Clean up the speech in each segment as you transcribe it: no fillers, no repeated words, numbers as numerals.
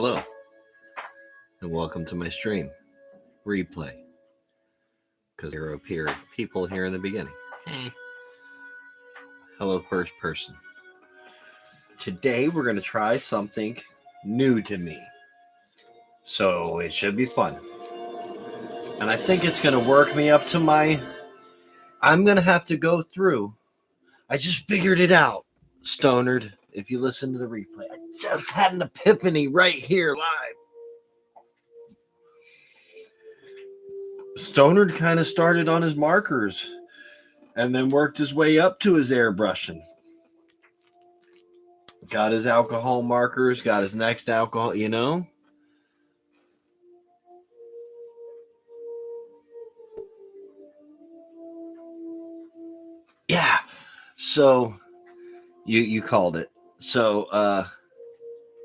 Hello, and welcome to my stream replay. Because there appear people here in the beginning. Hello, first person. Today we're going to try something new to me. So it should be fun. And I think it's going to work me up to I'm going to have to go through. I just figured it out, Stonered. If you listen to the replay, I just had an epiphany right here live. Stonered kind of started on his markers and then worked his way up to his airbrushing. Got his alcohol markers, got his next alcohol, Yeah. So you called it. So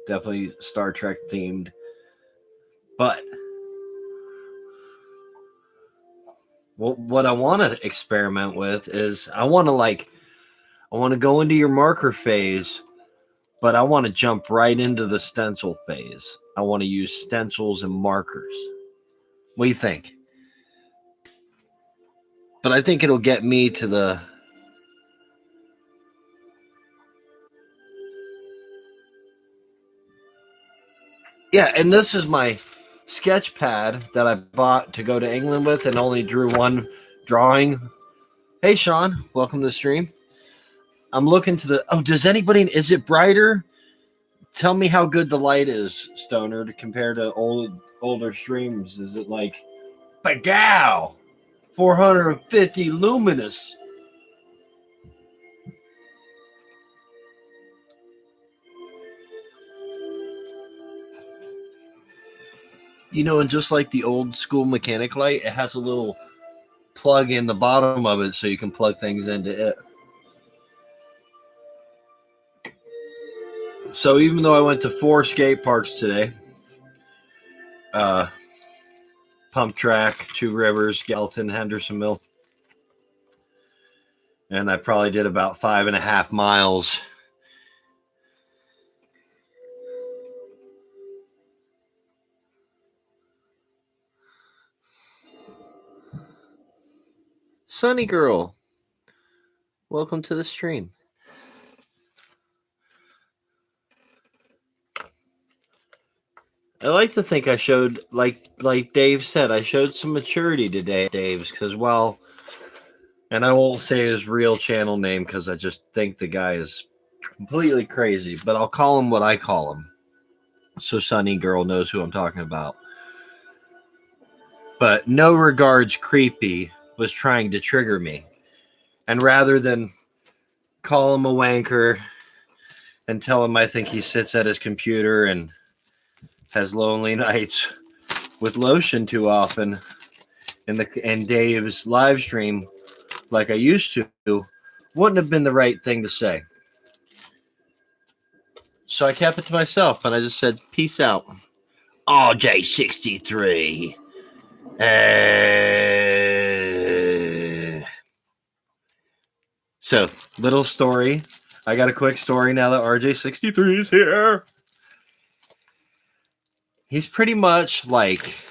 definitely Star Trek themed. But what I want to experiment with is I want to go into your marker phase, but I want to jump right into the stencil phase. I want to use stencils and markers. What do you think? But I think it'll get me to the... Yeah, and this is my sketch pad that I bought to go to England with and only drew one drawing. Hey, Sean, welcome to the stream. I'm looking to the... Oh, is it brighter? Tell me how good the light is, Stoner, compared to older streams. Is it like, bagow, 450 luminous? And just like the old school mechanic light, it has a little plug in the bottom of it so you can plug things into it. So even though I went to 4 skate parks today, Pump Track, Two Rivers, Gallatin, Hendersonville, and I probably did about 5.5 miles. Sunny Girl, welcome to the stream. I like to think I showed, like Dave said, I showed some maturity today, Dave's, because, and I won't say his real channel name because I just think the guy is completely crazy, but I'll call him what I call him, so Sunny Girl knows who I'm talking about. But No Regards Creepy was trying to trigger me, and rather than call him a wanker and tell him I think he sits at his computer and has lonely nights with lotion too often in Dave's live stream like I used to, wouldn't have been the right thing to say. So I kept it to myself and I just said, peace out. RJ63. So, little story. I got a quick story now that RJ63 is here. He's pretty much like...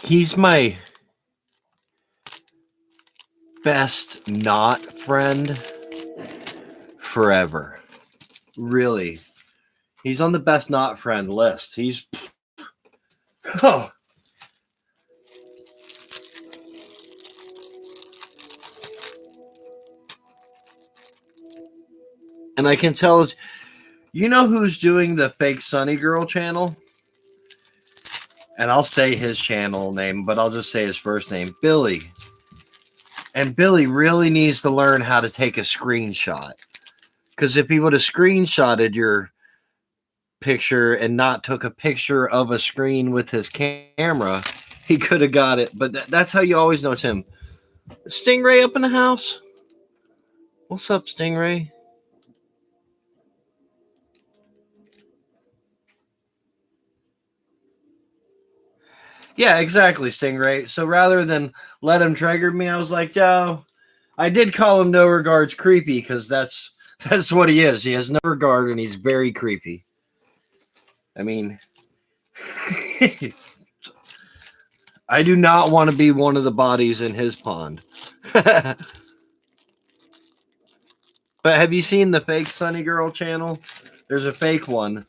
He's my best not friend forever. Really. He's on the best not friend list. He's... Oh. And I can tell... You know who's doing the fake Sunny Girl channel? And I'll say his channel name, but I'll just say his first name, Billy. And Billy really needs to learn how to take a screenshot. Because if he would have screenshotted your picture and not took a picture of a screen with his camera, he could have got it. But that's how you always know it's him. Stingray up in the house? What's up, Stingray? Yeah, exactly, Stingray. So rather than let him trigger me, I was like, yo, I did call him No Regards Creepy because that's That's what he is. He has no regard and he's very creepy. I mean, I do not want to be one of the bodies in his pond. But have you seen the fake Sunny Girl channel? There's a fake one,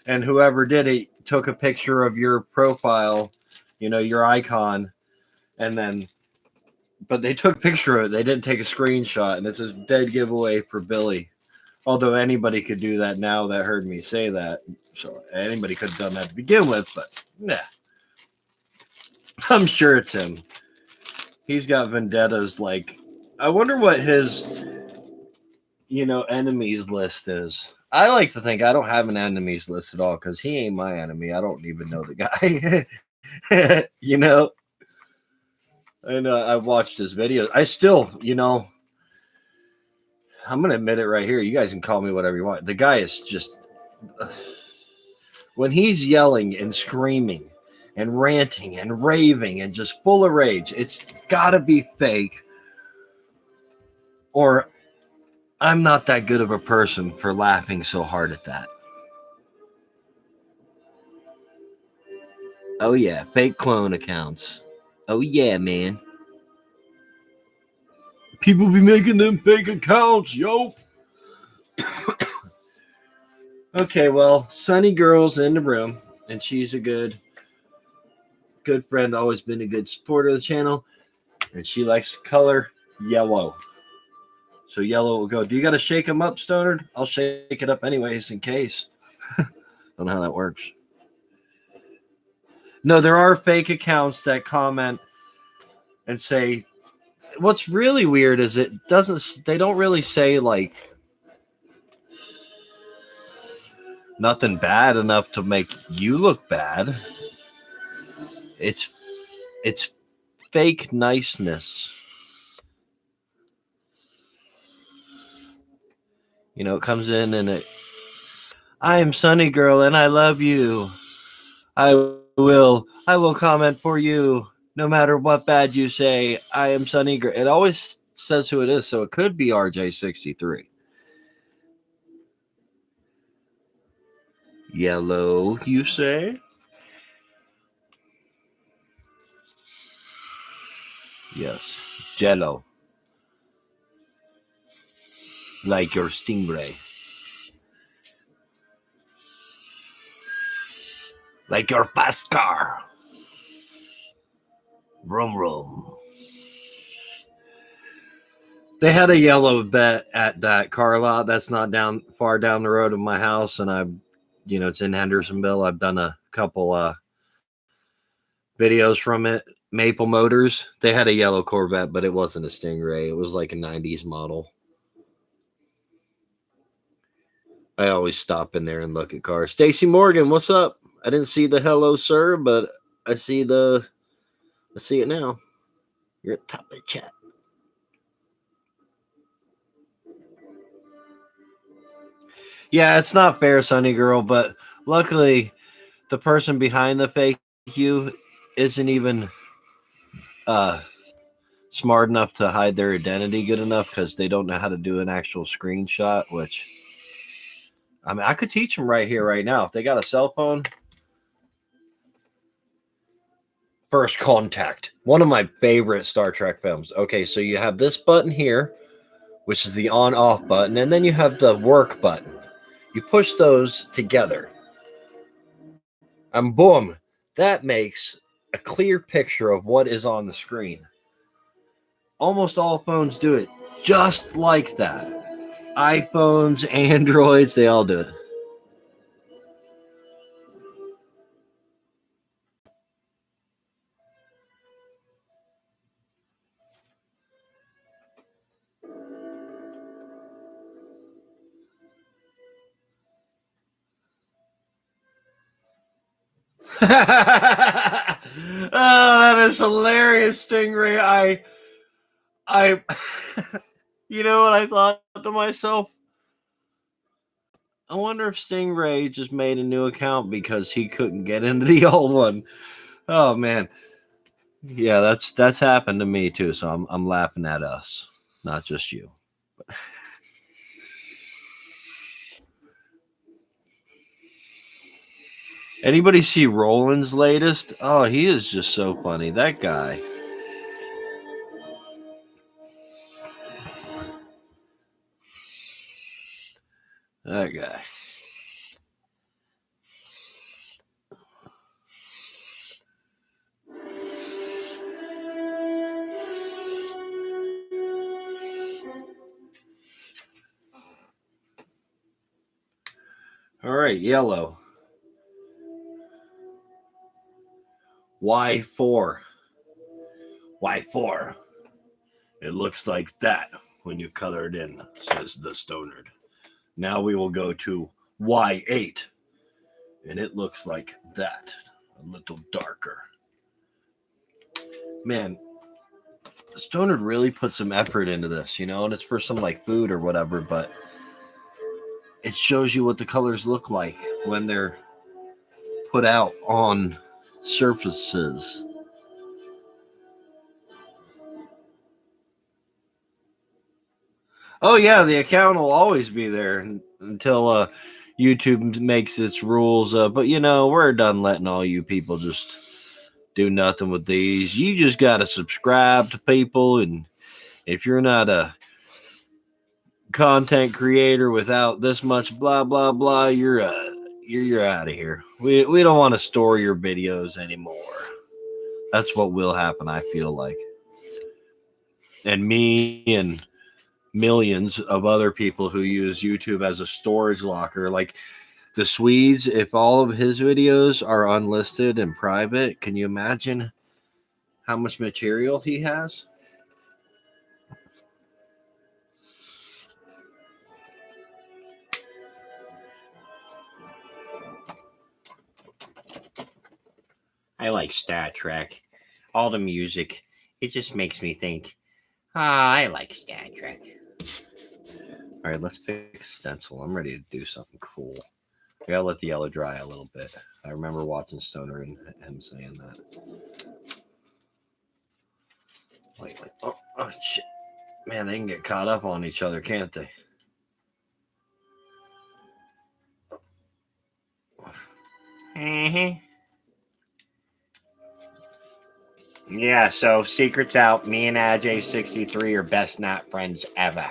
and whoever did it took a picture of your profile, your icon, and then, but they took a picture of it. They didn't take a screenshot, and it's a dead giveaway for Billy. Although anybody could do that now that heard me say that. So anybody could have done that to begin with, but nah. I'm sure it's him. He's got vendettas like, I wonder what his, enemies list is. I like to think I don't have an enemies list at all because he ain't my enemy. I don't even know the guy. And I've watched his videos. I still, I'm going to admit it right here. You guys can call me whatever you want. The guy is just, when he's yelling and screaming and ranting and raving and just full of rage, it's got to be fake, or I'm not that good of a person for laughing so hard at that. Oh, yeah. Fake clone accounts. Oh, yeah, man. People be making them fake accounts, yo. Okay, well, Sunny Girl's in the room, and she's a good friend, always been a good supporter of the channel, and she likes the color yellow. So yellow will go. Do you got to shake them up, Stoner? I'll shake it up anyways in case. I don't know how that works. No, there are fake accounts that comment and say, what's really weird is they don't really say like nothing bad enough to make you look bad. It's fake niceness. It comes in and I am Sunny Girl and I love you. I will comment for you no matter what bad you say. I am Sunny Girl. It always says who it is, so it could be RJ63. Yellow, you say? Yes. Jello. Like your stingray. Like your fast car. Vroom vroom. They had a yellow vet at that car lot that's not far down the road of my house, and it's in Hendersonville. I've done a couple videos from it. Maple Motors. They had a yellow Corvette, but it wasn't a Stingray. It was like a 90s model. I always stop in there and look at cars. Stacy Morgan, what's up? I didn't see the hello, sir, but I see it now. You're at the top of the chat. Yeah, it's not fair, Sunny Girl, but luckily the person behind the fake you isn't even smart enough to hide their identity good enough because they don't know how to do an actual screenshot, which, I mean, I could teach them right here, right now. If they got a cell phone, First Contact, one of my favorite Star Trek films. Okay, so you have this button here, which is the on-off button, and then you have the work button. You push those together, and boom, that makes a clear picture of what is on the screen. Almost all phones do it just like that. iPhones, Androids, they all do it. Oh, that is hilarious, Stingray. I you know what I thought to myself? I wonder if Stingray just made a new account because he couldn't get into the old one. Oh man. Yeah, that's happened to me too, so I'm laughing at us, not just you. Anybody see Roland's latest? Oh, he is just so funny. That guy. That guy. All right, yellow. Y4. Y4. It looks like that when you color it in, says the Stonard. Now we will go to Y8. And it looks like that. A little darker. Man, Stonard really put some effort into this, and it's for some like food or whatever, but it shows you what the colors look like when they're put out on surfaces. Oh yeah, the account will always be there until YouTube makes its rules. But we're done letting all you people just do nothing with these. You just gotta subscribe to people, and if you're not a content creator without this much blah blah blah, you're out of here. We don't want to store your videos anymore. That's what will happen, I feel like. And me and millions of other people who use YouTube as a storage locker, like the Swedes, if all of his videos are unlisted and private, can you imagine how much material he has? I like Star Trek. All the music, it just makes me think, I like Star Trek. All right, let's fix stencil. I'm ready to do something cool. I gotta let the yellow dry a little bit. I remember watching Stoner and him saying that. Wait. Oh, shit. Man, they can get caught up on each other, can't they? Mm-hmm. Yeah, so secret's out. Me and AJ63 are best not friends ever.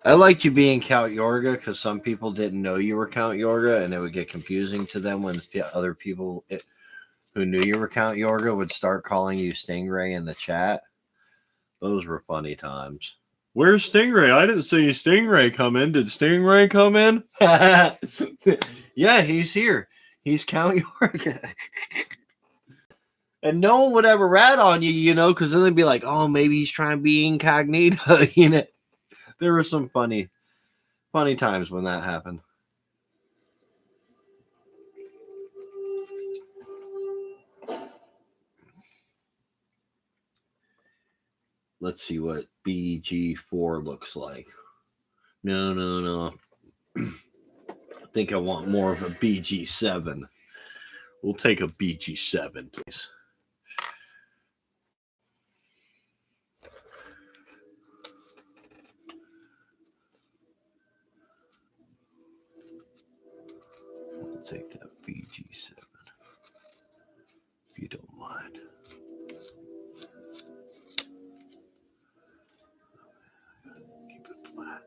I liked you being Count Yorga because some people didn't know you were Count Yorga, and it would get confusing to them when other people who knew you were Count Yorga would start calling you Stingray in the chat. Those were funny times. Where's Stingray? I didn't see Stingray come in. Did Stingray come in? Yeah, he's here. He's Count Yorga. And no one would ever rat on you, because then they'd be like, oh, maybe he's trying to be incognito, There were some funny times when that happened. Let's see what BG4 looks like. No. I think I want more of a BG7. We'll take a BG7, please. We'll take that BG7, if you don't mind. Keep it flat.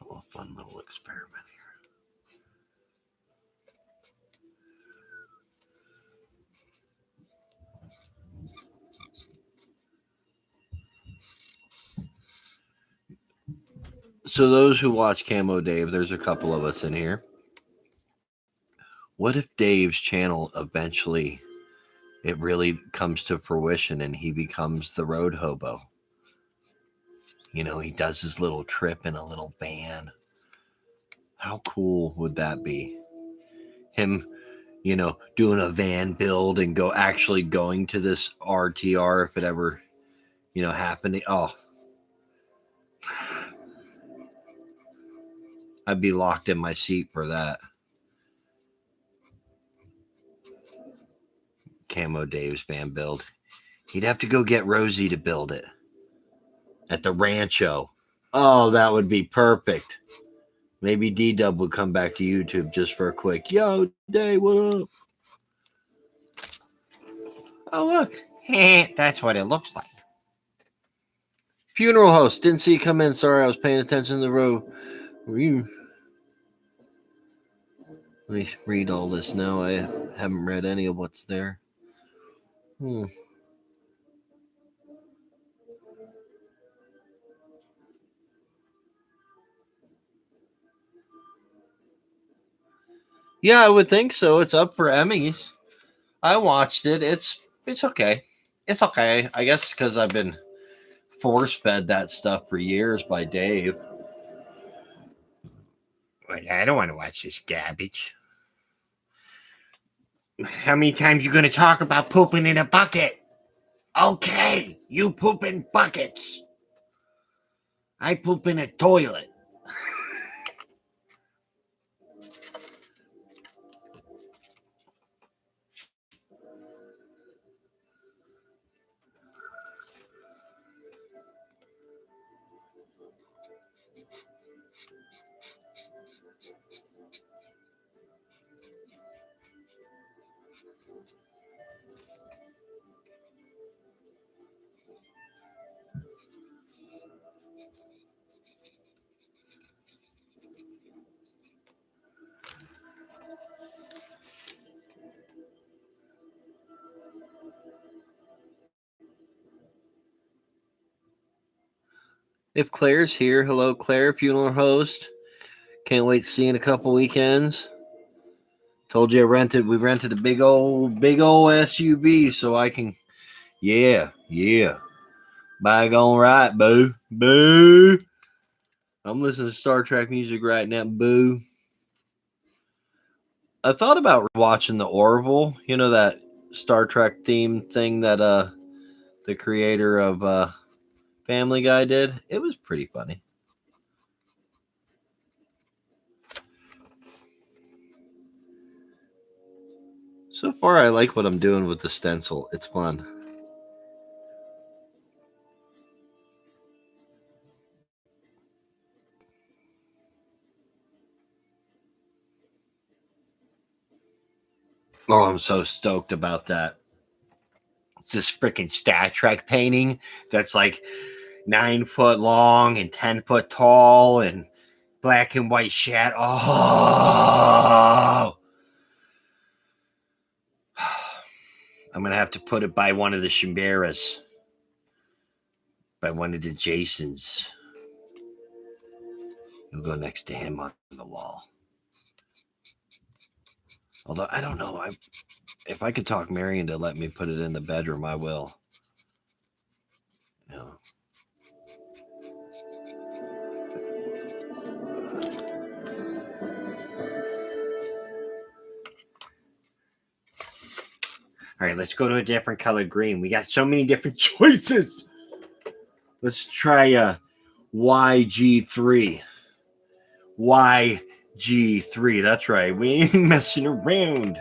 Oh, a fun little experiment here. So those who watch Camo Dave, there's a couple of us in here. What if Dave's channel eventually, it really comes to fruition and he becomes the road hobo? He does his little trip in a little van. How cool would that be? Him, doing a van build and going to this RTR if it ever, happened. Oh, I'd be locked in my seat for that. Camo Dave's van build. He'd have to go get Rosie to build it at the Rancho. Oh, that would be perfect. Maybe D-Dub would come back to YouTube just for a quick, yo, Dave, what up? Oh, look. That's what it looks like. Funeral host. Didn't see you come in. Sorry, I was paying attention to the road. Were you? Let me read all this now. I haven't read any of what's there. Yeah, I would think so. It's up for Emmys. I watched it. It's okay. It's okay. I guess because I've been force fed that stuff for years by Dave. I don't want to watch this garbage. How many times you going to talk about pooping in a bucket? Okay, you poop in buckets. I poop in a toilet. If Claire's here, hello, Claire, funeral host. Can't wait to see you in a couple weekends. Told you we rented a big old SUV so I can, yeah. Bygone right, boo. Boo. I'm listening to Star Trek music right now, boo. I thought about watching the Orville, you know, that Star Trek theme thing that the creator of Family Guy did. It was pretty funny. So far, I like what I'm doing with the stencil. It's fun. Oh, I'm so stoked about that. It's this freaking Star Trek painting that's like 9 foot long and 10 foot tall and black and white shadow. Oh, I'm gonna have to put it by one of the chimeras, by one of the Jasons. It'll go next to him on the wall. Although I don't know, if I could talk Marion to let me put it in the bedroom, I will. No. All right, let's go to a different colored green. We got so many different choices. Let's try a YG3. YG3. That's right. We ain't messing around.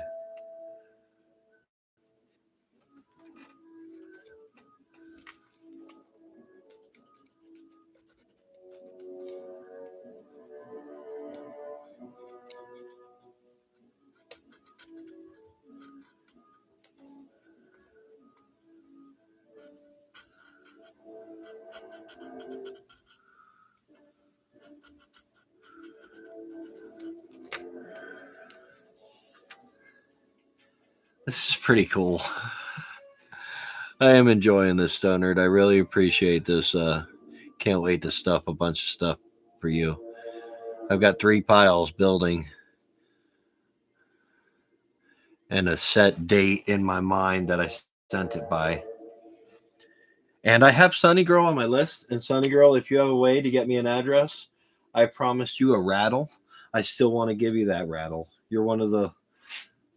This is pretty cool. I am enjoying this, Stonerd. I really appreciate this. Can't wait to stuff a bunch of stuff for you. I've got 3 piles building and a set date in my mind that I sent it by. And I have Sunny Girl on my list. And Sunny Girl, if you have a way to get me an address, I promised you a rattle. I still want to give you that rattle. You're one of the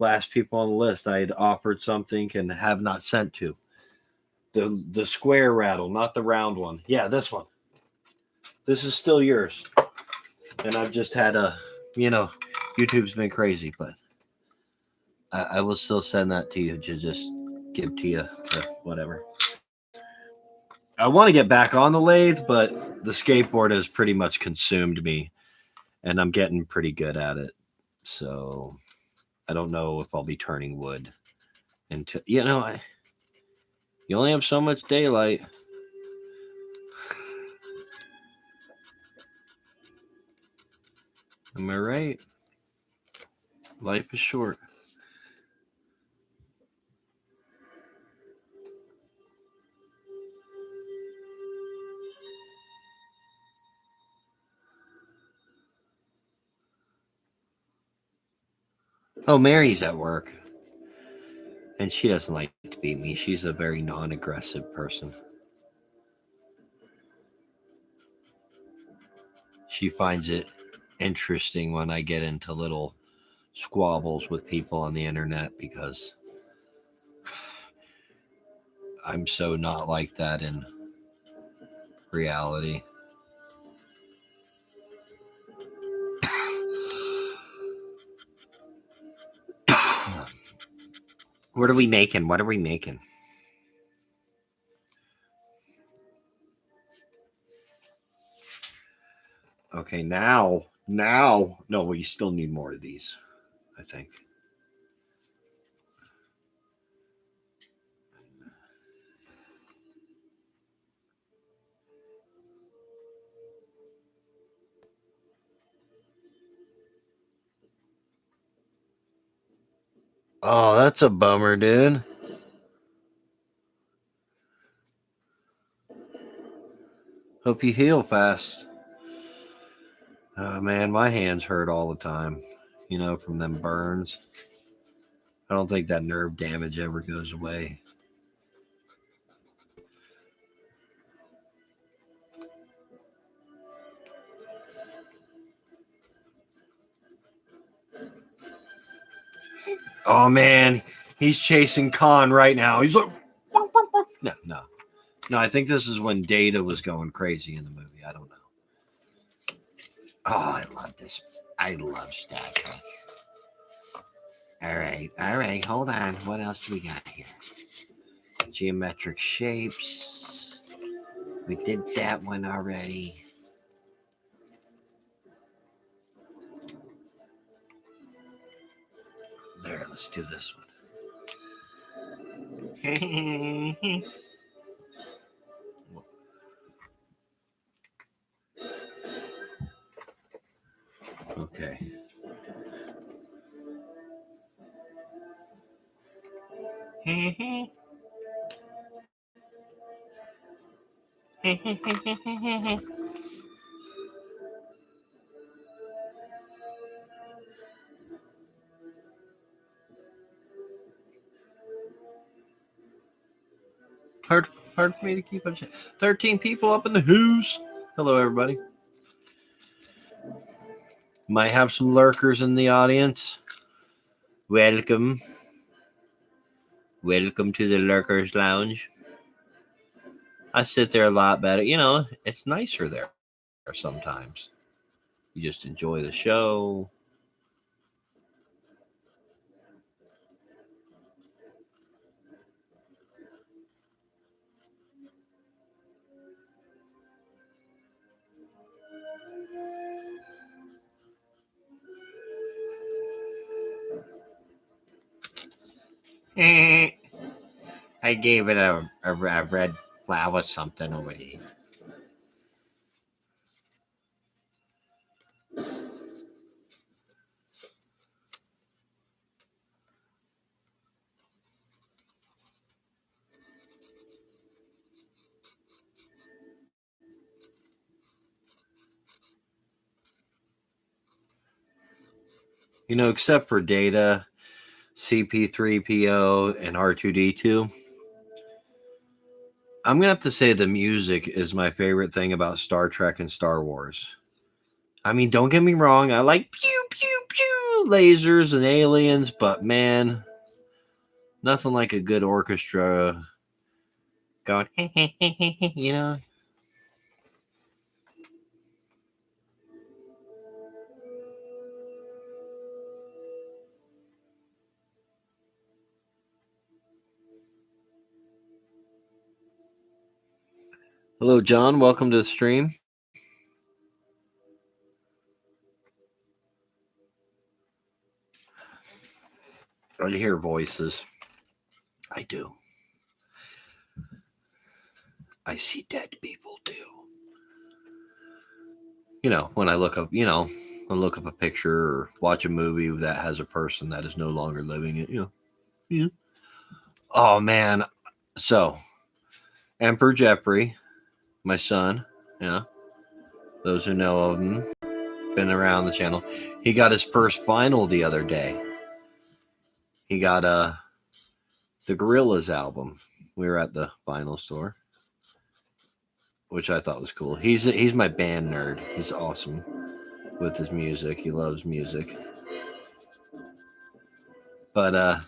last people on the list I had offered something and have not sent to. The square rattle, not the round one. Yeah, this one. This is still yours. And I've just had YouTube's been crazy, but I will still send that to you to just give to you or whatever. I want to get back on the lathe, but the skateboard has pretty much consumed me, and I'm getting pretty good at it. So I don't know if I'll be turning wood until you only have so much daylight. Am I right? Life is short. Oh, Mary's at work, and she doesn't like to beat me. She's a very non-aggressive person. She finds it interesting when I get into little squabbles with people on the internet because I'm so not like that in reality. What are we making? What are we making? Okay, now, no, we still need more of these, I think. Oh, that's a bummer, dude. Hope you heal fast. Oh, man, my hands hurt all the time, from them burns. I don't think that nerve damage ever goes away. Oh, man, he's chasing Khan right now. He's like, no. No, I think this is when Data was going crazy in the movie. I don't know. Oh, I love this. I love Star Trek. All right. Hold on. What else do we got here? Geometric shapes. We did that one already. There, let's do this one. Okay. hard, hard for me to keep up. 13 people up in the house. Hello, everybody. Might have some lurkers in the audience. Welcome. Welcome to the Lurkers Lounge. I sit there a lot better. It's nicer there sometimes. You just enjoy the show. I gave it a red flower something over here. Except for Data, CP3PO, and R2D2, I'm going to have to say the music is my favorite thing about Star Trek and Star Wars. I mean, don't get me wrong. I like pew, pew, pew lasers and aliens, but man, nothing like a good orchestra going, Hello, John. Welcome to the stream. I hear voices. I do. I see dead people too. When I look up, I look up a picture or watch a movie that has a person that is no longer living it, Yeah. Oh, man. So, Emperor Jeffrey, my son, yeah, those who know of him, been around the channel. He got his first vinyl the other day. He got the Gorillaz album. We were at the vinyl store, which I thought was cool. He's my band nerd. He's awesome with his music. He loves music. But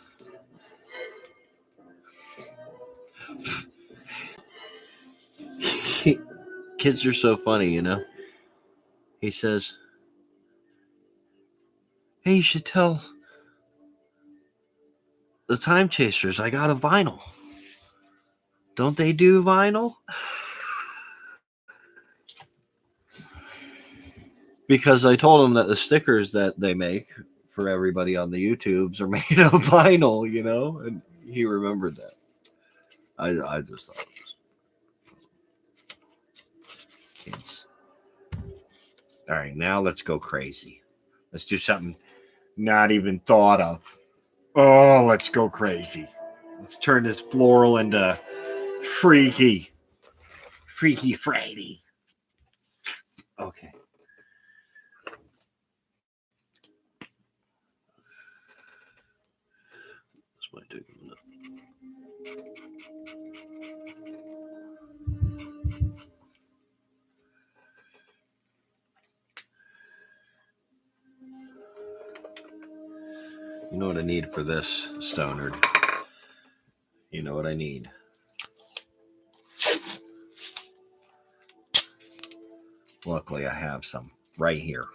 kids are so funny, He says, "Hey, you should tell the Time Chasers I got a vinyl. Don't they do vinyl?" Because I told him that the stickers that they make for everybody on the YouTubes are made of vinyl, and he remembered that. I just thought it was kids. All right, now let's go crazy. Let's do something not even thought of. Oh, let's go crazy. Let's turn this floral into Freaky Friday. Okay. This might take a minute. You know what I need for this, Stoner? You know what I need? Luckily, I have some right here.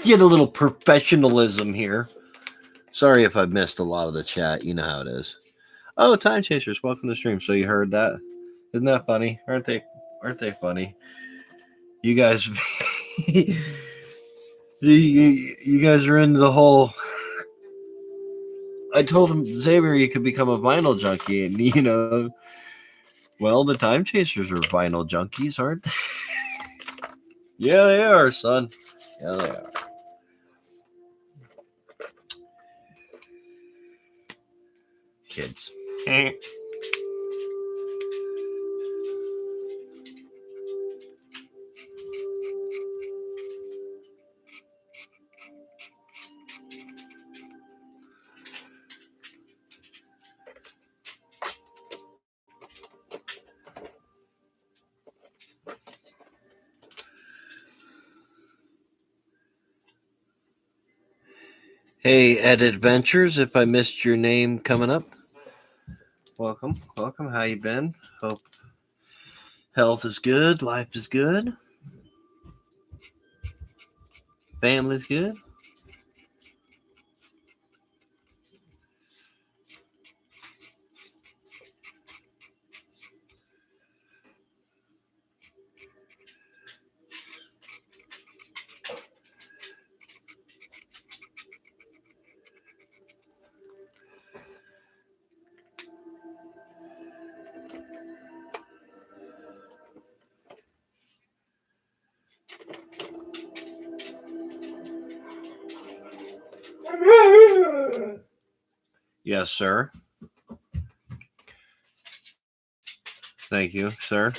Get a little professionalism here. Sorry if I missed a lot of the chat. You know how it is. Oh, Time Chasers, welcome to the stream. So you heard that? Isn't that funny? Aren't they funny? You guys, you guys are into the whole. I told him, Xavier, you could become a vinyl junkie, and well, the Time Chasers are vinyl junkies, aren't they? Yeah, they are, son. Yeah, they are. Kids. Hey, Ed Adventures, if I missed your name coming up, welcome. How you been? Hope health is good, life is good, family's good. Yes, sir. Thank you, sir.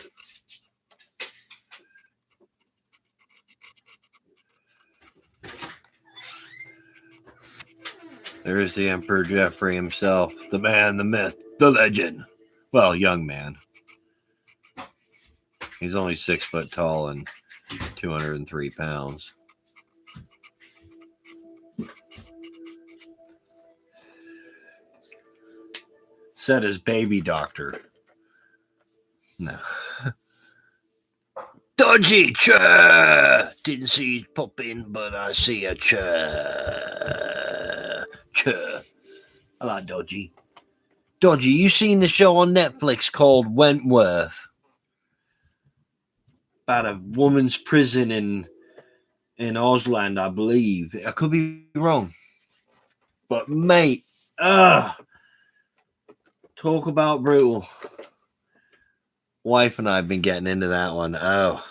There's the Emperor Jeffrey himself, the man, the myth, the legend. Well, young man. He's only 6 foot tall and 203 pounds. Said his baby doctor. No. Dodgy chair. Didn't see you pop in, but I see a chair. Chair. I like Dodgy. Dodgy, you seen the show on Netflix called Wentworth? About a woman's prison in Ausland, I believe. I could be wrong. But mate, talk about brutal. Wife and I have been getting into that one. Oh.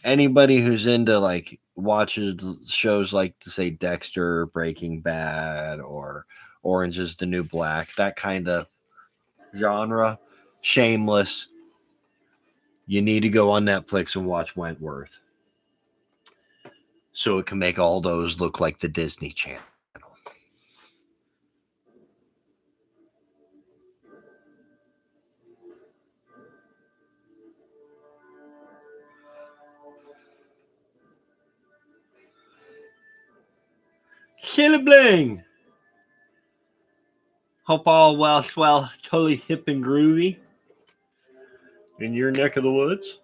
Anybody who's into like watches shows like to say Dexter, or Breaking Bad, or Orange is the New Black, that kind of genre, Shameless, you need to go on Netflix and watch Wentworth. So it can make all those look like the Disney Channel. Bling. Hope all well, totally hip and groovy in your neck of the woods.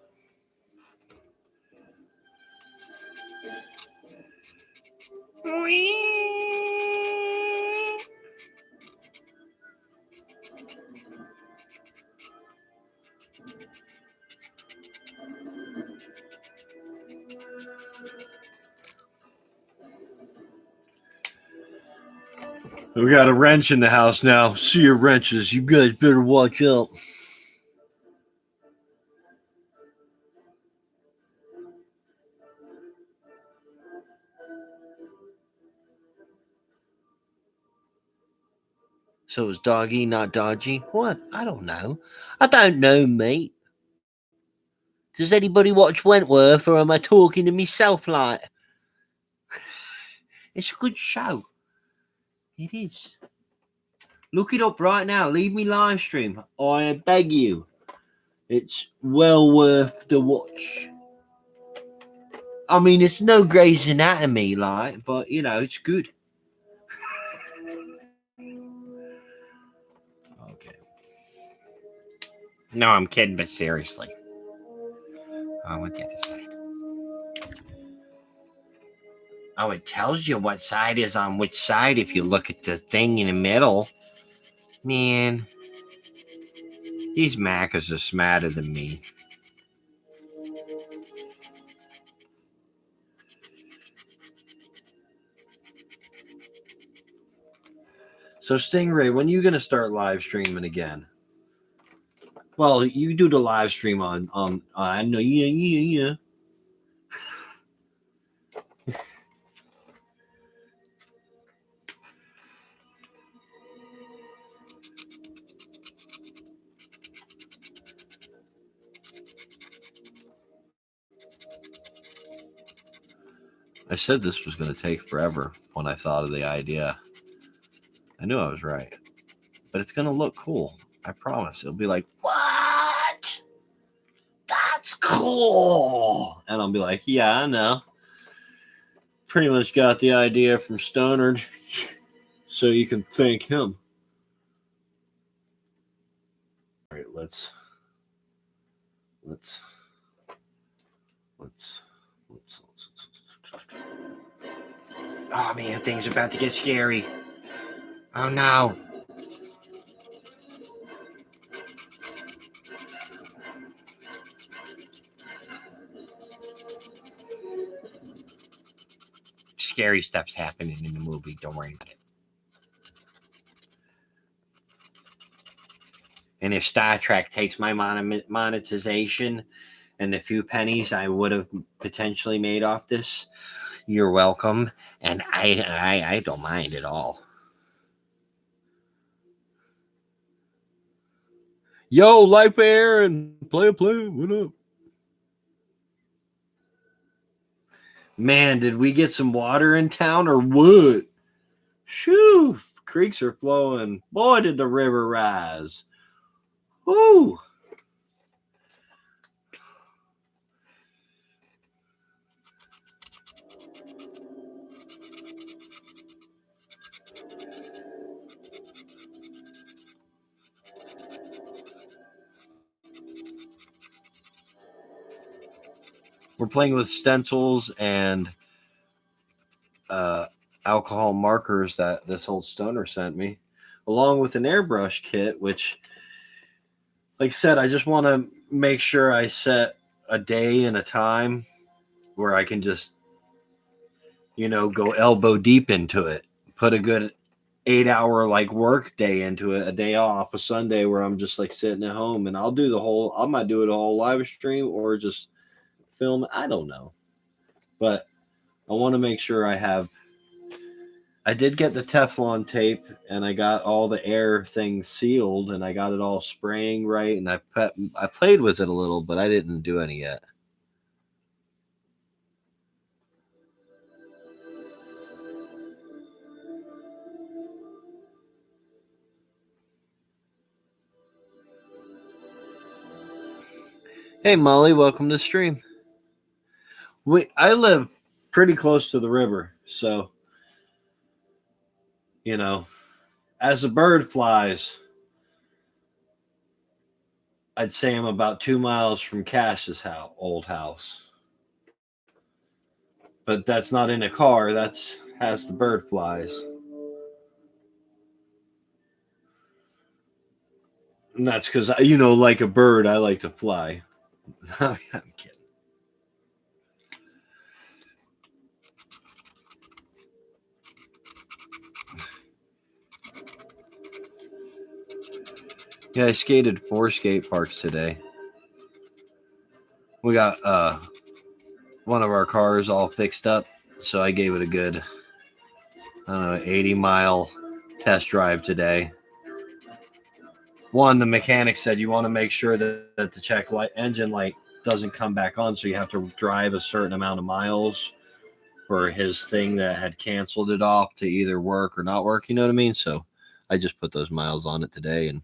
We got a wrench in the house now. See your wrenches. You guys better watch out. So is doggy not dodgy? What? I don't know. I don't know, mate. Does anybody watch Wentworth, or am I talking to myself like? It's a good show. It is. Look it up right now. Leave me live stream. I beg you. It's well worth the watch. I mean, it's no Grey's Anatomy, like, but you know, it's good. Okay. No, I'm kidding, but seriously. I want the other side. Oh, it tells you what side is on which side if you look at the thing in the middle. Man, these Maccas are smarter than me. So, Stingray, when are you going to start live streaming again? Well, you do the live stream on I know, yeah. I said this was going to take forever when I thought of the idea. I knew I was right. But it's going to look cool. I promise. It'll be like, what? That's cool. And I'll be like, yeah, I know. Pretty much got the idea from Stonard, so you can thank him. All right, let's. Oh man, things are about to get scary. Oh no. Scary stuff's happening in the movie. Don't worry about it. And if Star Trek takes my monetization and the few pennies I would have potentially made off this, you're welcome. And I don't mind at all. Yo, Life Air and play. What up? Man, did we get some water in town or what? Shoo, creeks are flowing. Boy, did the river rise. Woo. we're playing with stencils and uh, alcohol markers that this old stoner sent me, along with an airbrush kit, which, like I said, I just want to make sure I set a day and a time where I can just, go elbow deep into it. Put a good 8 hour like work day into it, a day off, a Sunday where I'm just like sitting at home, and I might do it all live stream or just film. I don't know. But I want to make sure I did get the Teflon tape, and I got all the air things sealed, and I got it all spraying right, and I played with it a little, but I didn't do any yet. Hey Molly, welcome to the stream. I live pretty close to the river, so as a bird flies, I'd say I'm about 2 miles from Cash's old house. But that's not in a car. That's as the bird flies. And that's because, like a bird, I like to fly. I'm kidding. Yeah, I skated 4 skate parks today. We got one of our cars all fixed up, so I gave it a good, 80-mile test drive today. One, the mechanic said you want to make sure that the engine light doesn't come back on, so you have to drive a certain amount of miles for his thing that had canceled it off to either work or not work. You know what I mean? So I just put those miles on it today and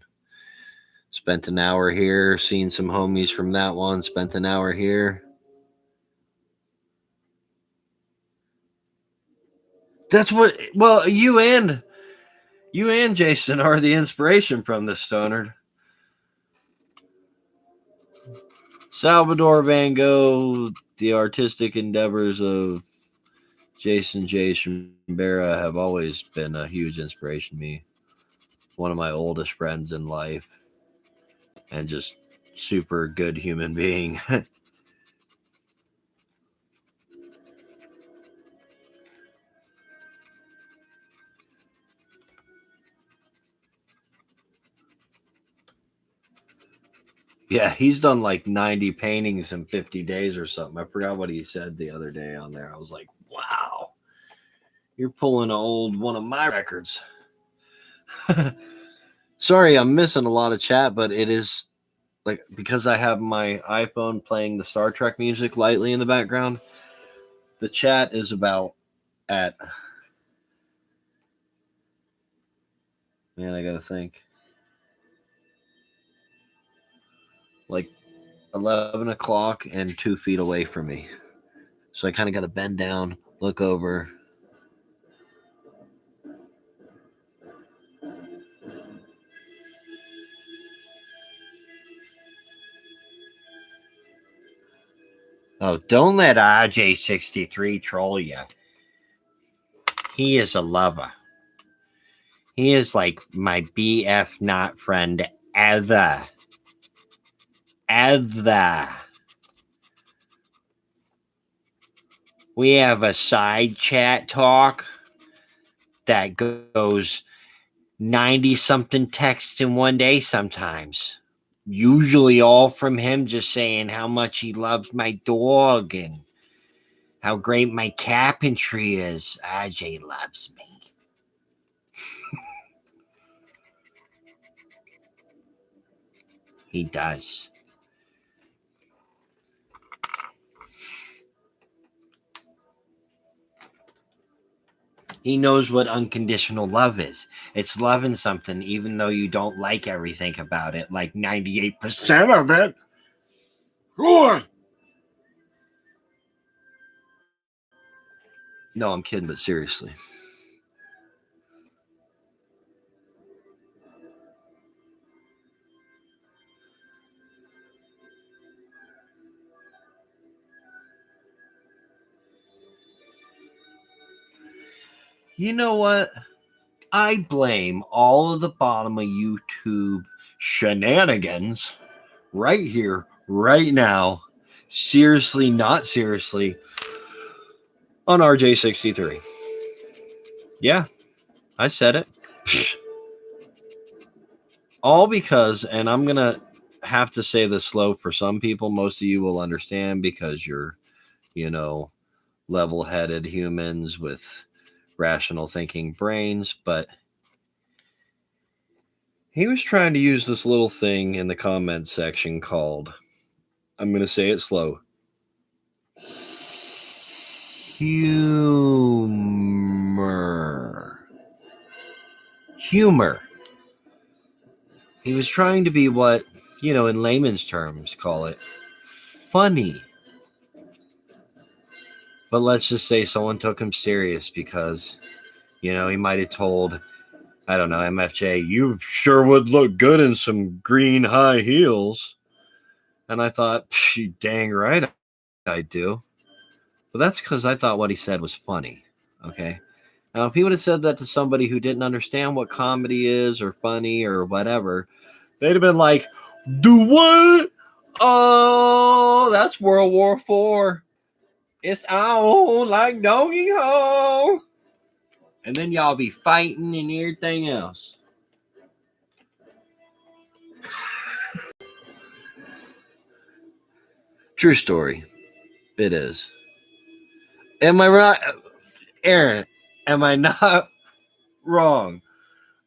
spent an hour here, seen some homies from that one, spent an hour here. That's you and Jason are the inspiration from this stoner. Salvador Van Gogh, the artistic endeavors of Jason J. Shimbera have always been a huge inspiration to me. One of my oldest friends in life, and just super good human being. Yeah, he's done like 90 paintings in 50 days or something. I forgot what he said the other day on there. I was like, wow, you're pulling one of my records. Sorry, I'm missing a lot of chat, but it is like because I have my iPhone playing the Star Trek music lightly in the background. The chat is about at, man, I gotta think, like 11 o'clock and 2 feet away from me. So I kind of got to bend down, look over. Oh, don't let RJ63 troll you. He is a lover. He is like my BF not friend ever. Ever. We have a side chat talk that goes 90 something texts in one day sometimes. Usually all from him just saying how much he loves my dog and how great my carpentry is. RJ loves me. He does. He knows what unconditional love is. It's loving something even though you don't like everything about it, like 98% of it. Good. No, I'm kidding, but seriously. You know what? I blame all of the bottom of YouTube shenanigans right here, right now, seriously, not seriously, on RJ63. Yeah, I said it. All because, and I'm going to have to say this slow for some people. Most of you will understand because you're, level-headed humans with rational thinking brains, but he was trying to use this little thing in the comments section called, I'm going to say it slow, humor. He was trying to be what, in layman's terms, call it funny. But let's just say someone took him serious because, he might have told, I don't know, MFJ, you sure would look good in some green high heels. And I thought, dang right I do. But that's because I thought what he said was funny. Okay. Now, if he would have said that to somebody who didn't understand what comedy is or funny or whatever, they'd have been like, do what? Oh, that's World War IV. It's on like doggy ho. And then y'all be fighting and everything else. True story. It is. Am I right? Aaron, am I not wrong?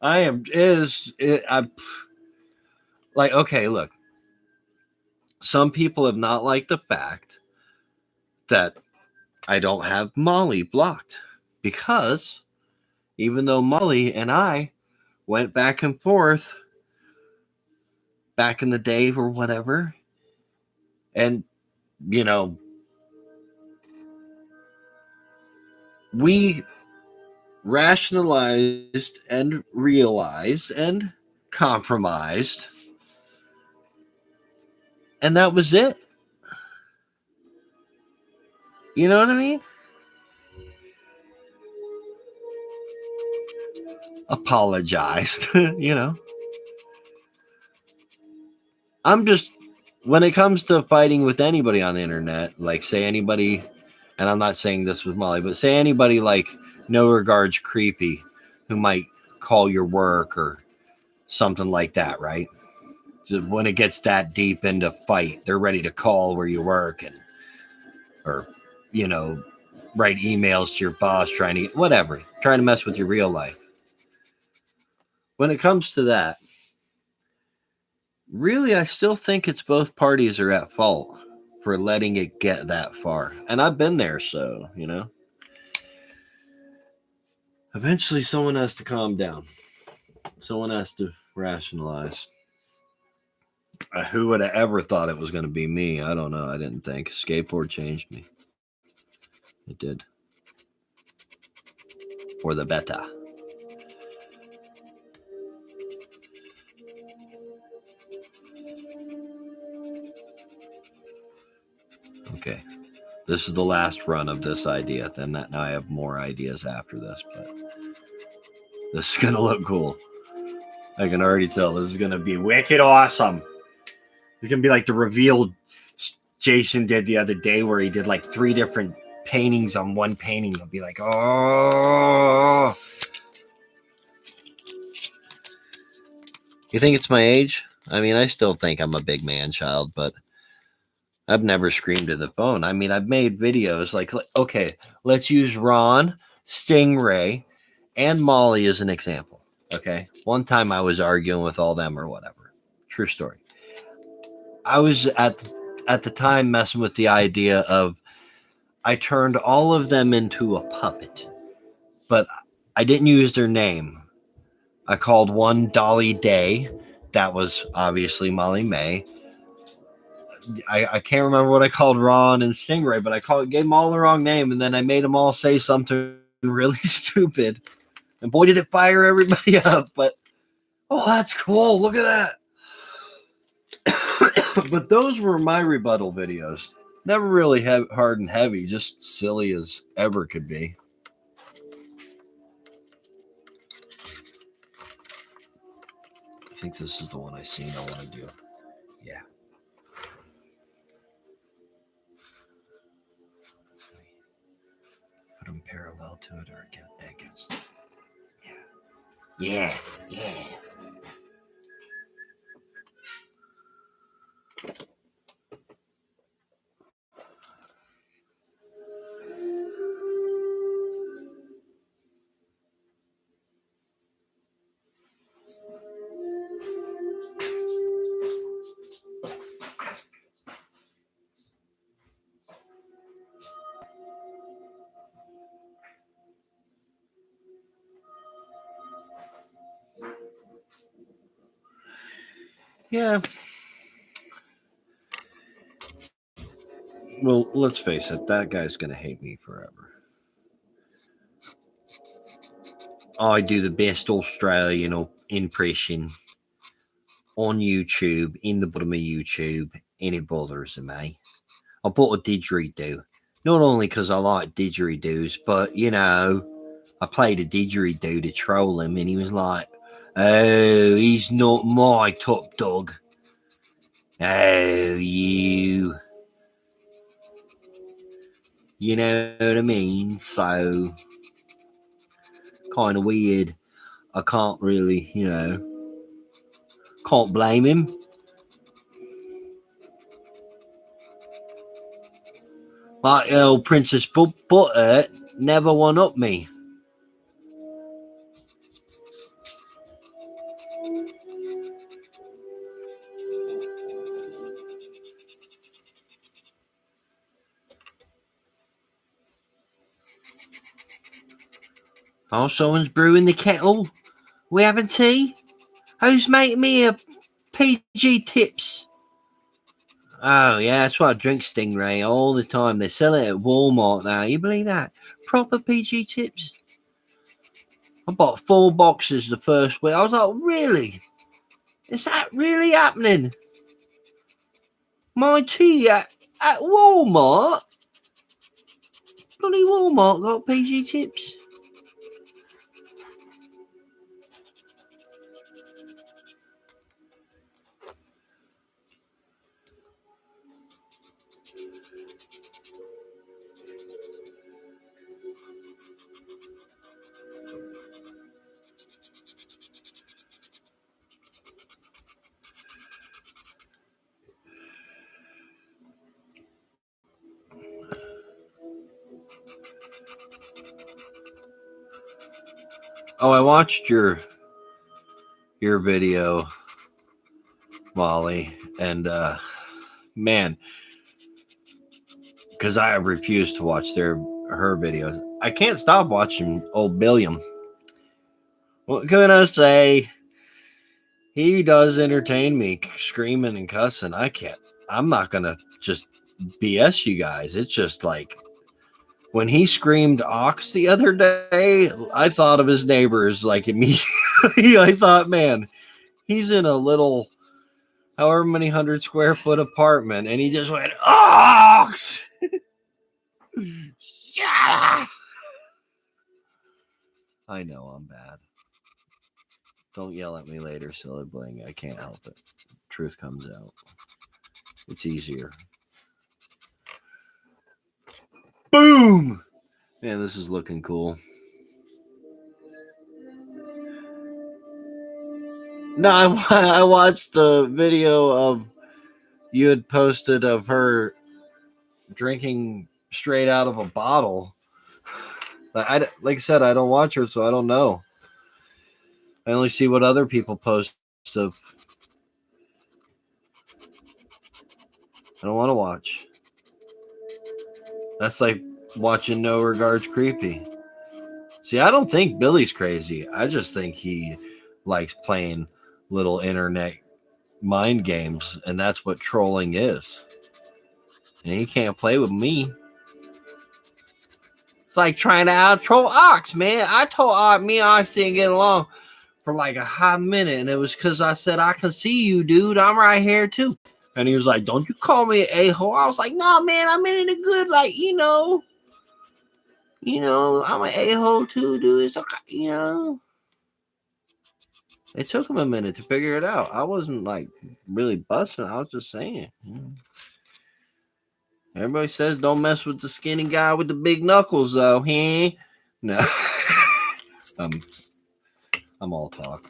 I am. I'm like, okay, look. Some people have not liked the fact that I don't have Molly blocked because even though Molly and I went back and forth back in the day or whatever, and we rationalized and realized and compromised, and that was it. You know what I mean? Apologized. I'm just, when it comes to fighting with anybody on the internet, like say anybody, and I'm not saying this with Molly, but say anybody like no regards creepy who might call your work or something like that, right? Just when it gets that deep into fight, they're ready to call where you work and, or, write emails to your boss trying to mess with your real life. When it comes to that, really, I still think it's both parties are at fault for letting it get that far. And I've been there, so, eventually someone has to calm down. Someone has to rationalize. Who would have ever thought it was going to be me? I don't know. I didn't think. Skateboard changed me. It did. For the better. Okay. This is the last run of this idea. Then now I have more ideas after this, but this is going to look cool. I can already tell this is going to be wicked awesome. It's going to be like the reveal Jason did the other day where he did like 3 different paintings on one painting. It'll be like, oh. You think it's my age? I mean, I still think I'm a big man child, but I've never screamed at the phone. I mean, I've made videos like, okay, let's use Ron, Stingray, and Molly as an example. Okay. One time I was arguing with all them or whatever. True story. I was at the time messing with the idea of I turned all of them into a puppet, but I didn't use their name. I called one Dolly Day. That was obviously Molly May. I can't remember what I called Ron and Stingray, but gave them all the wrong name, and then I made them all say something really stupid. And boy, did it fire everybody up. But, oh, that's cool. Look at that. But those were my rebuttal videos. Never really hard and heavy, just silly as ever could be. think this is the one I seen I want to do. Yeah. Put them parallel to it or against. Yeah. Yeah. Yeah. Well, let's face it, that guy's going to hate me forever. I do the best Australian impression on YouTube, in the bottom of YouTube, and it bothers me. I bought a didgeridoo. Not only because I like didgeridoos, but, I played a didgeridoo to troll him, and he was like, oh, he's not my top dog. Oh, you. You know what I mean? So, kind of weird. I can't really, can't blame him. Like old Princess Butter never one up me. Oh, someone's brewing the kettle. We having tea? Who's making me a PG Tips? Oh, yeah, that's why I drink Stingray all the time. They sell it at Walmart now. You believe that? Proper PG Tips. I bought 4 boxes the first week. I was like, really? Is that really happening? My tea at Walmart? Bloody Walmart got PG Tips. Oh, I watched your video, Molly, and man, because I refuse to watch her videos. I can't stop watching old Billiam. What can I say? He does entertain me, screaming and cussing. I can't. I'm not gonna just BS you guys. It's just like when he screamed ox the other day, I thought of his neighbors like immediately. I thought, man, he's in a little, however many 100-square-foot apartment, and he just went ox. Shut up. I know I'm bad. Don't yell at me later, silly bling. I can't help it. Truth comes out. It's easier. Boom! Man, this is looking cool. No, I watched the video of you had posted of her drinking straight out of a bottle. Like I said, I don't watch her, so I don't know. I only see what other people post of. I don't want to watch. That's like watching No Regards Creepy. See, I don't think Billy's crazy. I just think he likes playing little internet mind games, and that's what trolling is. And he can't play with me. It's like trying to out-troll Ox, man. I told me and Ox didn't get along for like a hot minute, and it was because I said, I can see you, dude. I'm right here, too. And he was like, don't you call me an a-hole. I was like, no, man, I meant it good, like, I'm an a-hole, too, dude. It's okay, It took him a minute to figure it out. I wasn't like really busting. I was just saying. Everybody says don't mess with the skinny guy with the big knuckles, though. He no. um, I'm all talk.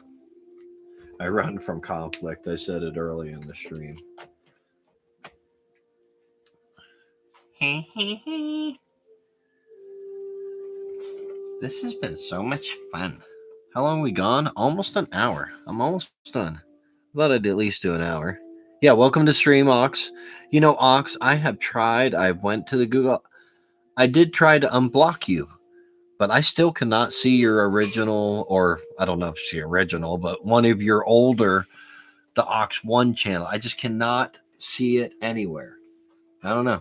I run from conflict. I said it early in the stream. This has been so much fun. How long we gone? Almost an hour. I'm almost done. Thought I'd at least do an hour. Yeah, welcome to stream, Ox. You know, Ox, I have tried. I went to the Google. I did try to unblock you, but I still cannot see your original, or I don't know if it's the original, but one of your older, the Ox One channel. I just cannot see it anywhere. I don't know.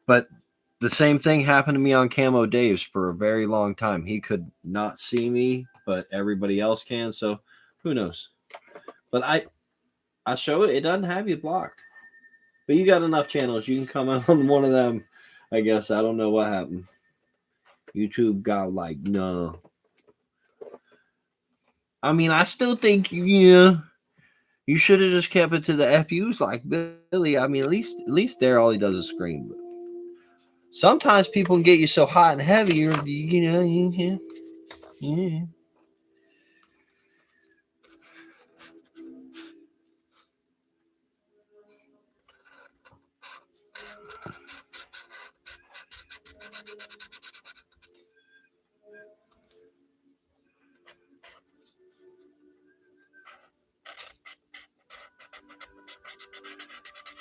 But the same thing happened to me on Camo Dave's for a very long time. He could not see me, but everybody else can. So who knows? But I show it. It doesn't have you blocked. But you got enough channels. You can comment on one of them. I guess I don't know what happened. YouTube got like no. I mean, I still think you should have just kept it to the FUs like Billy. I mean, at least there all he does is scream. But sometimes people can get you so hot and heavy, yeah.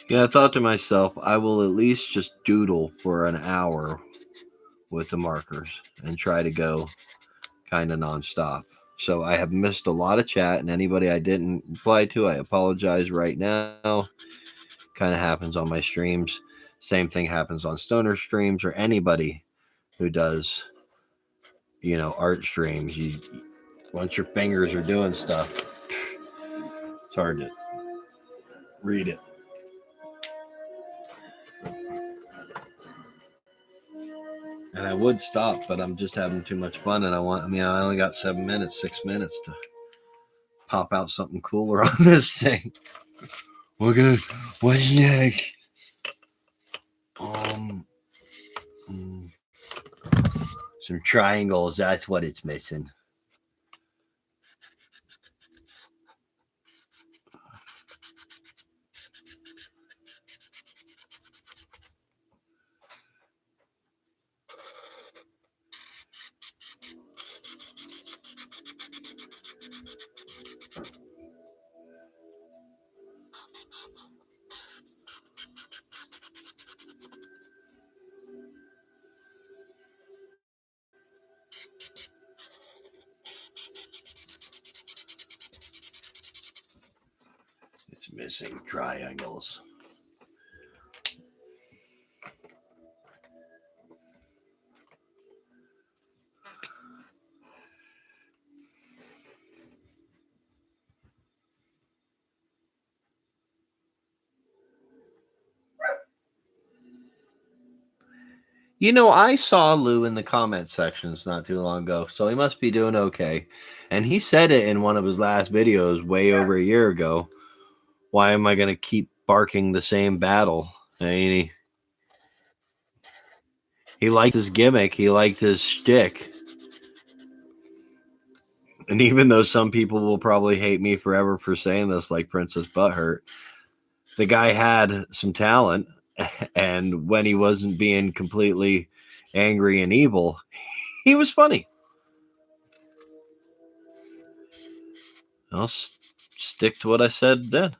Yeah, I thought to myself, I will at least just doodle for an hour with the markers and try to go kind of nonstop. So I have missed a lot of chat, and anybody I didn't reply to, I apologize right now. Kind of happens on my streams. Same thing happens on Stoner streams or anybody who does, art streams. Once your fingers are doing stuff, it's hard to read it. And I would stop, but I'm just having too much fun, and I only got 6 minutes to pop out something cooler on this thing. What's next? Some triangles. That's what it's missing. It's missing triangles. I saw Lou in the comment sections not too long ago, so he must be doing okay. And he said it in one of his last videos way over a year ago. Why am I going to keep barking the same battle? I mean, he liked his gimmick. He liked his shtick. And even though some people will probably hate me forever for saying this, like Princess Butthurt, the guy had some talent. And when he wasn't being completely angry and evil, he was funny. I'll stick to what I said then.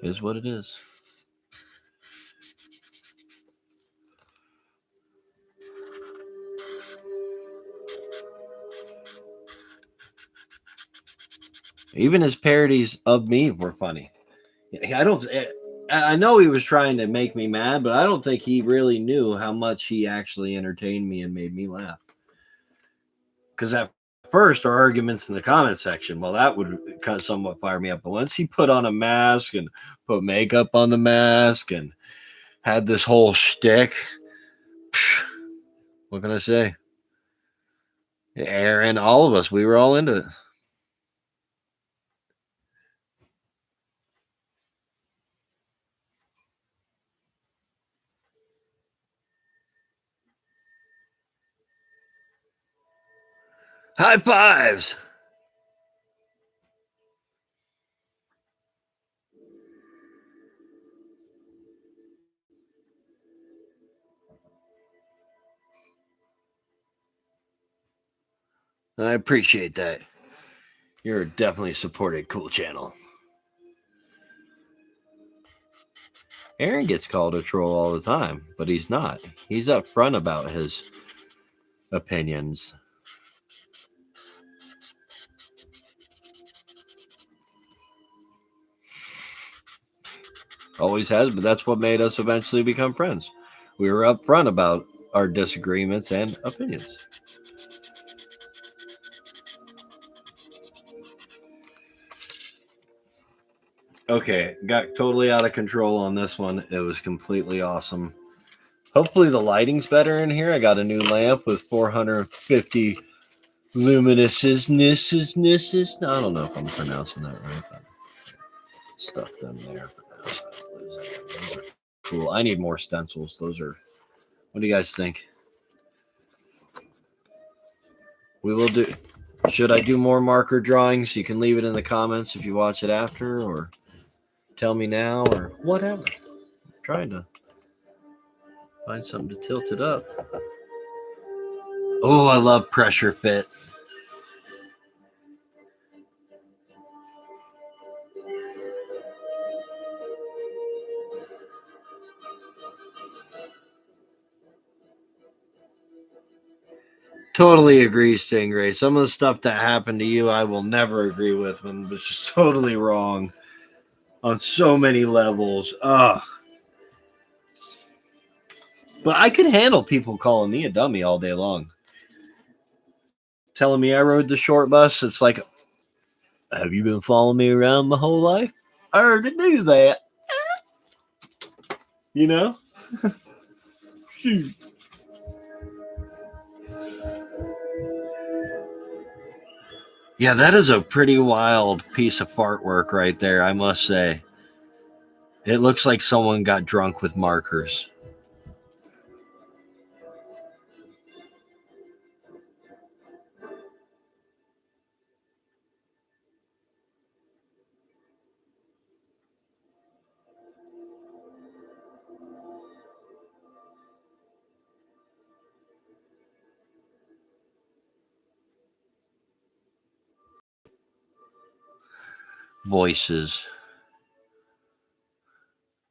Is what it is. Even his parodies of me were funny. I know he was trying to make me mad, but I don't think he really knew how much he actually entertained me and made me laugh. Because at first, our arguments in the comment section, well, that would kind of somewhat fire me up. But once he put on a mask and put makeup on the mask and had this whole shtick, what can I say? Aaron, all of us, we were all into it. High fives. I appreciate that. You're definitely supported cool channel. Aaron gets called a troll all the time, but he's not. He's upfront about his opinions. Always has, but that's what made us eventually become friends. We were upfront about our disagreements and opinions. Okay, got totally out of control on this one. It was completely awesome. Hopefully the lighting's better in here. I got a new lamp with 450 luminescences. I don't know if I'm pronouncing that right, but stuck them there for now. So those are cool. I need more stencils. Those are. What do you guys think? We will do. Should I do more marker drawings? You can leave it in the comments if you watch it after, or tell me now, or whatever. I'm trying to find something to tilt it up. Oh, I love pressure fit. Totally agree, Stingray. Some of the stuff that happened to you, I will never agree with, and was just totally wrong on so many levels. Ugh. But I could handle people calling me a dummy all day long. Telling me I rode the short bus. It's like, have you been following me around my whole life? I already knew that. You know? Yeah, that is a pretty wild piece of fart work right there, I must say. It looks like someone got drunk with markers. Voices.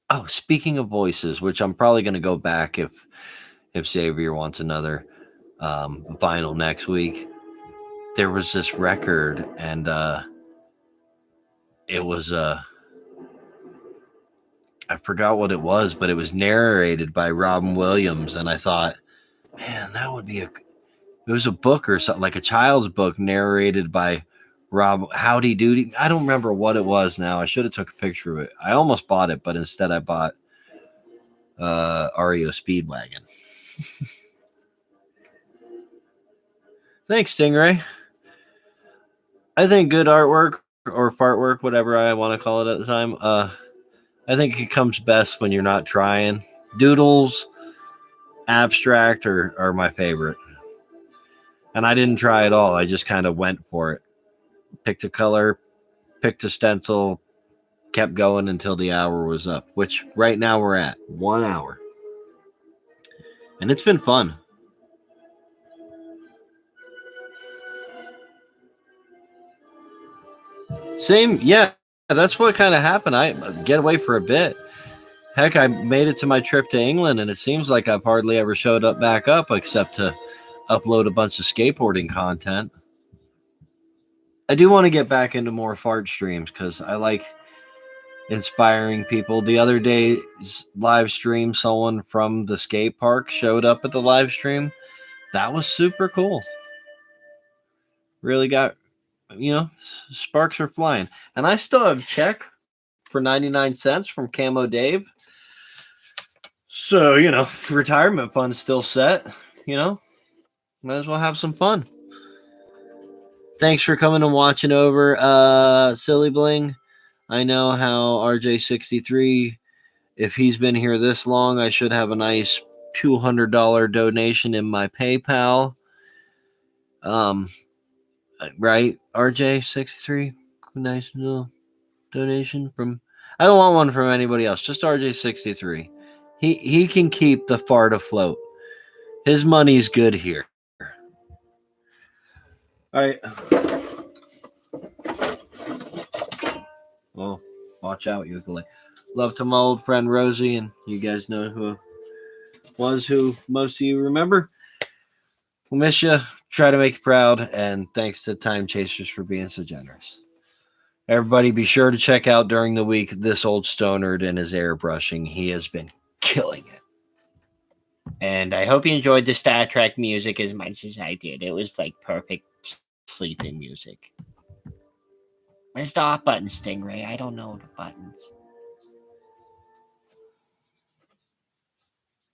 Oh, speaking of voices, which I'm probably going to go back if Xavier wants another vinyl next week. There was this record, and it was I forgot what it was, but it was narrated by Robin Williams, and I thought, man, that would be it was a book or something, like a child's book narrated by Rob Howdy Doody. I don't remember what it was now. I should have took a picture of it. I almost bought it, but instead I bought REO Speedwagon. Thanks, Stingray. I think good artwork or fart work, whatever I want to call it at the time, I think it comes best when you're not trying. Doodles, abstract are my favorite. And I didn't try at all. I just kind of went for it. Picked a color, picked a stencil, kept going until the hour was up, which right now we're at 1 hour. And it's been fun. Same, yeah, that's what kind of happened. I get away for a bit. Heck, I made it to my trip to England, and it seems like I've hardly ever showed up back up except to upload a bunch of skateboarding content. I do want to get back into more fart streams because I like inspiring people. The other day's live stream, someone from the skate park showed up at the live stream. That was super cool. Really got, sparks are flying. And I still have a check for 99 cents from Camo Dave. So, retirement fund's still set, might as well have some fun. Thanks for coming and watching over, Silly Bling. I know how RJ63, if he's been here this long, I should have a nice $200 donation in my PayPal. Right, RJ63? Nice little donation from... I don't want one from anybody else, just RJ63. He can keep the fart afloat. His money's good here. All right. Well, watch out, ukulele. Love to my old friend Rosie, and you guys know who most of you remember. We'll miss you. Try to make you proud, and thanks to Time Chasers for being so generous. Everybody be sure to check out during the week this old stonard and his airbrushing. He has been killing it. And I hope you enjoyed the Star Trek music as much as I did. It was like perfect sleeping music. Where's the off button, Stingray? I don't know the buttons.